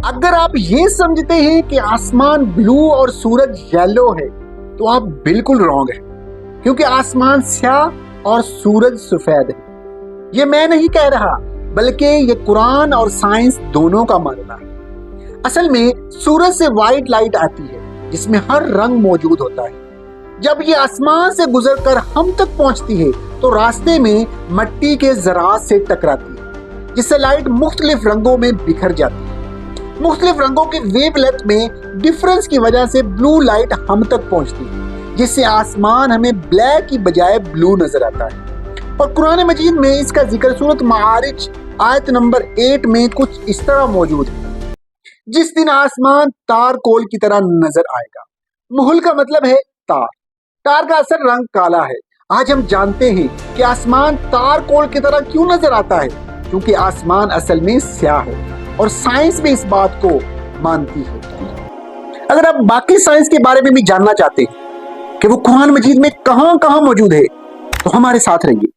اگر آپ یہ سمجھتے ہیں کہ آسمان بلو اور سورج یلو ہے تو آپ بالکل رانگ ہیں، کیونکہ آسمان سیاہ اور سورج سفید ہے۔ یہ میں نہیں کہہ رہا، بلکہ یہ قرآن اور سائنس دونوں کا ماننا ہے۔ اصل میں سورج سے وائٹ لائٹ آتی ہے جس میں ہر رنگ موجود ہوتا ہے۔ جب یہ آسمان سے گزر کر ہم تک پہنچتی ہے تو راستے میں مٹی کے ذرات سے ٹکراتی ہے، جس سے لائٹ مختلف رنگوں میں بکھر جاتی ہے۔ مختلف رنگوں کی ویو لیتھ میں ڈفرنس کی وجہ سے بلو لائٹ ہم تک پہنچتی ہے، جس سے آسمان ہمیں بلیک کی بجائے بلو نظر آتا ہے۔ اور قرآن مجید میں اس کا ذکر سورۃ معارج آیت نمبر 8 میں کچھ اس طرح موجود ہے: جس دن آسمان تار کول کی طرح نظر آئے گا۔ محل کا مطلب ہے تار۔ تار کا اصل رنگ کالا ہے۔ آج ہم جانتے ہیں کہ آسمان تار کول کی طرح کیوں نظر آتا ہے، کیونکہ آسمان اصل میں سیاہ ہے، اور سائنس بھی اس بات کو مانتی ہے۔ اگر آپ باقی سائنس کے بارے میں بھی جاننا چاہتے ہیں کہ وہ قرآن مجید میں کہاں کہاں موجود ہے تو ہمارے ساتھ رہیے۔